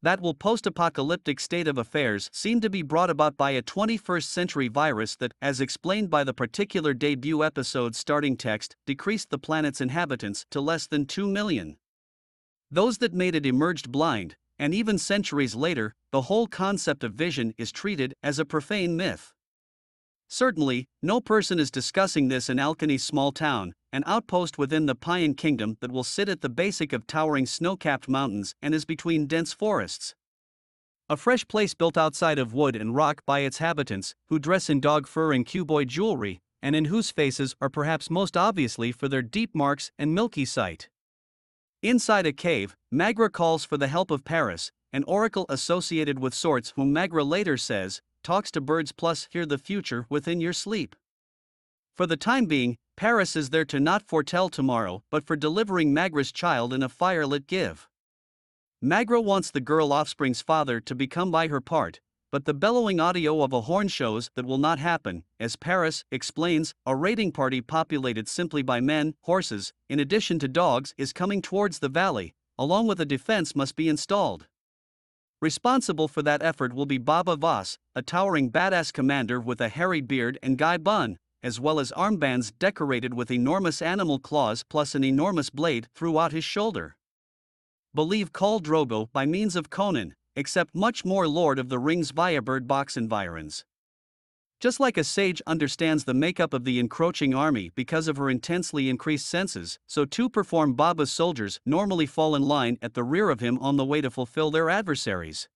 that will post-apocalyptic state of affairs seem to be brought about by a 21st century virus that, as explained by the particular debut episode's starting text, decreased the planet's inhabitants to less than 2 million. Those that made it emerged blind, and even centuries later, the whole concept of vision is treated as a profane myth. Certainly, no person is discussing this in Alkany's small town, an outpost within the Payan kingdom that will sit at the base of towering snow-capped mountains and is between dense forests. A fresh place built outside of wood and rock by its habitants, who dress in dog fur and cowboy jewelry, and in whose faces are perhaps most obviously for their deep marks and milky sight. Inside a cave, Magra calls for the help of Paris, an oracle associated with sorts whom Magra later says, talks to birds plus hear the future within your sleep. For the time being, Paris is there to not foretell tomorrow but for delivering Magra's child in a firelit give. Magra wants the girl offspring's father to become by her part, but the bellowing audio of a horn shows that will not happen, as Paris explains, a raiding party populated simply by men, horses, in addition to dogs is coming towards the valley, along with a defense must be installed. Responsible for that effort will be Baba Voss, a towering badass commander with a hairy beard and guy bun, as well as armbands decorated with enormous animal claws plus an enormous blade throughout his shoulder. Believe Khal Drogo by means of Conan, except much more Lord of the Rings via Bird Box environs. Just like a sage understands the makeup of the encroaching army because of her intensely increased senses, so too perform Baba's soldiers normally fall in line at the rear of him on the way to fulfill their adversaries.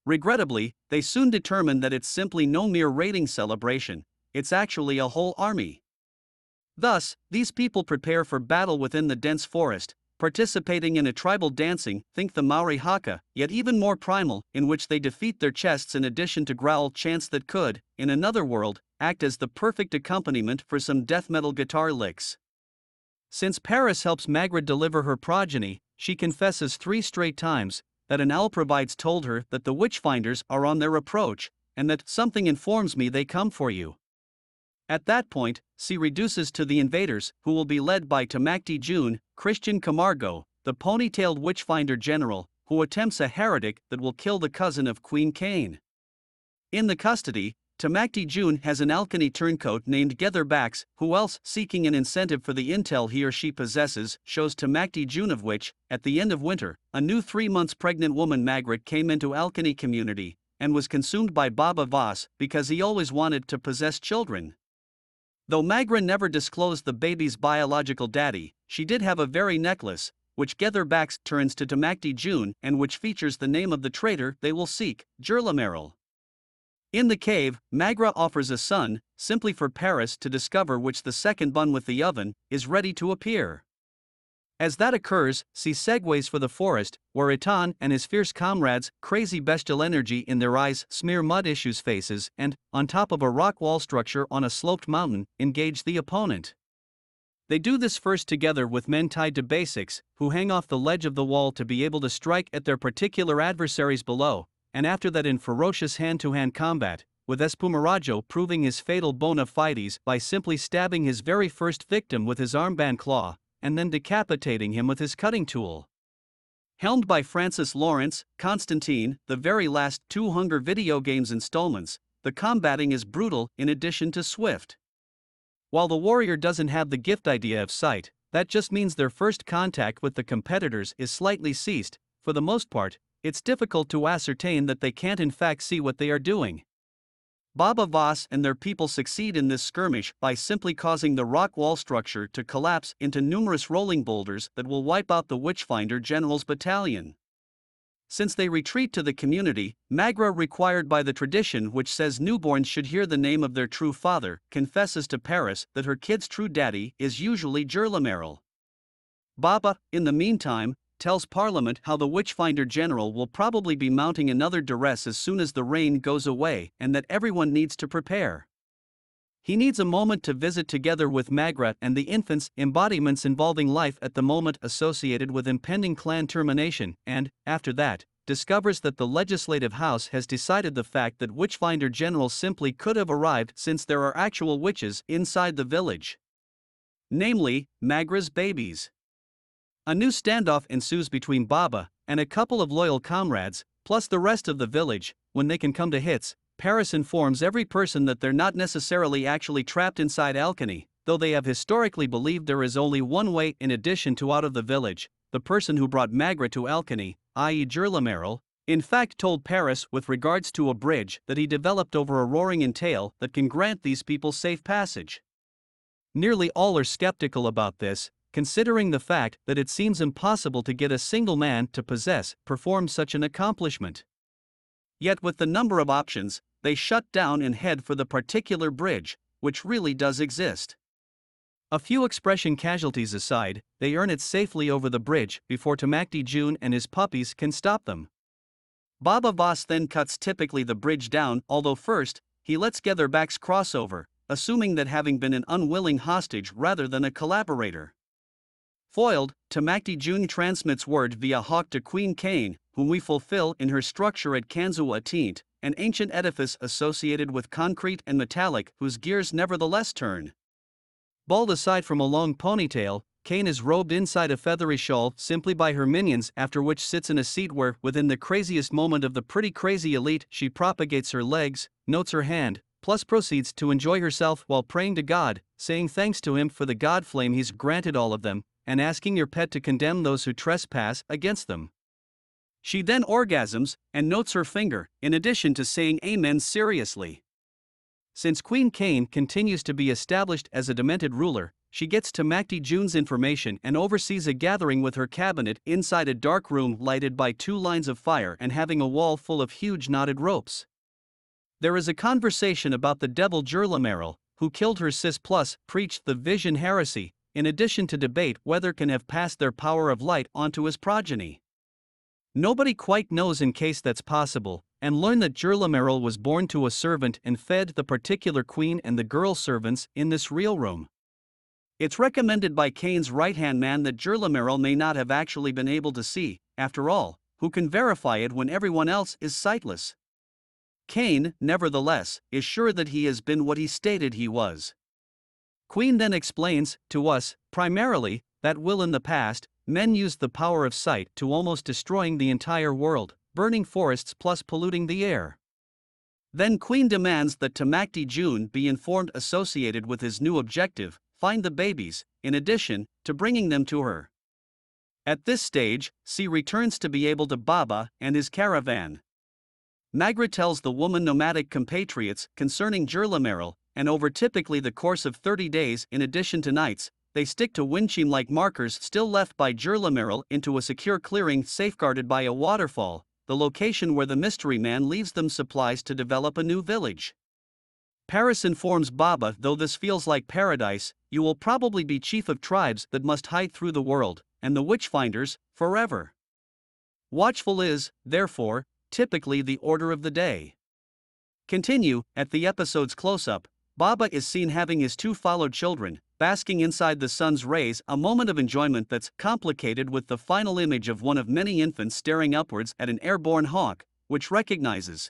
Regrettably, they soon determine that it's simply no mere raiding celebration, it's actually a whole army. Thus, these people prepare for battle within the dense forest, participating in a tribal dancing, think the Maori haka, yet even more primal, in which they defeat their chests in addition to growl chants that could, in another world, act as the perfect accompaniment for some death metal guitar licks. Since Paris helps Magra deliver her progeny, she confesses 3 straight times that an owl provides told her that the witchfinders are on their approach, and that something informs me they come for you. At that point, she reduces to the invaders, who will be led by Tamacti Jun, Christian Camargo, the ponytailed witchfinder general, who attempts a heretic that will kill the cousin of Queen Cain. In the custody, Tamacti Jun has an Alkany turncoat named Getherbacks, who else, seeking an incentive for the intel he or she possesses, shows Tamacti Jun of which, at the end of winter, a new 3 months pregnant woman Magritte came into Alkany community, and was consumed by Baba Voss because he always wanted to possess children. Though Magra never disclosed the baby's biological daddy, she did have a very necklace, which Getherbacks turns to Tamacti Jun and which features the name of the traitor they will seek, Gerlameril. In the cave, Magra offers a son, simply for Paris to discover which the second bun with the oven is ready to appear. As that occurs, she segues for the forest, where Itan and his fierce comrades, crazy bestial energy in their eyes, smear mud issues faces, and, on top of a rock wall structure on a sloped mountain, engage the opponent. They do this first together with men tied to basics, who hang off the ledge of the wall to be able to strike at their particular adversaries below, and after that in ferocious hand-to-hand combat, with Espumarajo proving his fatal bona fides by simply stabbing his very first victim with his armband claw, and then decapitating him with his cutting tool. Helmed by Francis Lawrence, Constantine, the very last 2 Hunger video games installments, the combating is brutal in addition to swift. While the warrior doesn't have the gift idea of sight, that just means their first contact with the competitors is slightly ceased. For the most part, it's difficult to ascertain that they can't in fact see what they are doing. Baba Voss and their people succeed in this skirmish by simply causing the rock wall structure to collapse into numerous rolling boulders that will wipe out the Witchfinder General's battalion. Since they retreat to the community, Magra, required by the tradition which says newborns should hear the name of their true father, confesses to Paris that her kid's true daddy is usually Gerlameril. Baba, in the meantime, tells Parliament how the Witchfinder General will probably be mounting another duress as soon as the rain goes away and that everyone needs to prepare. He needs a moment to visit together with Magra and the infants, embodiments involving life at the moment associated with impending clan termination, and, after that, discovers that the Legislative House has decided the fact that Witchfinder General simply could have arrived since there are actual witches inside the village. Namely, Magra's babies. A new standoff ensues between Baba and a couple of loyal comrades, plus the rest of the village. When they can come to hits, Paris informs every person that they're not necessarily actually trapped inside Alkany, though they have historically believed there is only one way in addition to out of the village. The person who brought Magra to Alkany, i.e. Gerlameril, in fact told Paris with regards to a bridge that he developed over a roaring entail that can grant these people safe passage. Nearly all are skeptical about this, considering the fact that it seems impossible to get a single man to perform such an accomplishment. Yet with the number of options, they shut down and head for the particular bridge, which really does exist. A few expression casualties aside, they earn it safely over the bridge before Tamacti Jun and his puppies can stop them. Baba Voss then cuts typically the bridge down, although first, he lets get their backs cross over, assuming that having been an unwilling hostage rather than a collaborator. Foiled, Tamacti Jun transmits word via hawk to Queen Cain, whom we fulfill in her structure at Kanzu Atint, an ancient edifice associated with concrete and metallic whose gears nevertheless turn. Bald aside from a long ponytail, Cain is robed inside a feathery shawl simply by her minions, after which sits in a seat where, within the craziest moment of the pretty crazy elite, she propagates her legs, notes her hand, plus proceeds to enjoy herself while praying to God, saying thanks to him for the Godflame he's granted all of them, and asking your pet to condemn those who trespass against them. She then orgasms and notes her finger, in addition to saying amen seriously. Since Queen Cain continues to be established as a demented ruler, she gets Tamacti Jun's information and oversees a gathering with her cabinet inside a dark room lighted by 2 lines of fire and having a wall full of huge knotted ropes. There is a conversation about the devil Gerlameril, who killed her sis plus preached the vision heresy, in addition to debate whether can have passed their power of light onto his progeny. Nobody quite knows in case that's possible, and learn that Gerlameril was born to a servant and fed the particular queen and the girl servants in this real room. It's recommended by Cain's right-hand man that Gerlameril may not have actually been able to see, after all, who can verify it when everyone else is sightless? Cain, nevertheless, is sure that he has been what he stated he was. Queen then explains, to us, primarily, that while in the past, men used the power of sight to almost destroying the entire world, burning forests plus polluting the air. Then Queen demands that Tamacti Jun be informed associated with his new objective, find the babies, in addition to bringing them to her. At this stage, she returns to be able to Baba and his caravan. Magra tells the woman nomadic compatriots concerning Gerlameril, and over typically the course of 30 days in addition to nights, they stick to Winchim-like markers still left by Gerlameril into a secure clearing safeguarded by a waterfall, the location where the mystery man leaves them supplies to develop a new village. Paris informs Baba, though this feels like paradise, you will probably be chief of tribes that must hide through the world, and the witchfinders, forever. Watchful is, therefore, typically the order of the day. Continue, at the episode's close-up, Baba is seen having his 2 followed children, basking inside the sun's rays, a moment of enjoyment that's complicated with the final image of one of many infants staring upwards at an airborne hawk, which recognizes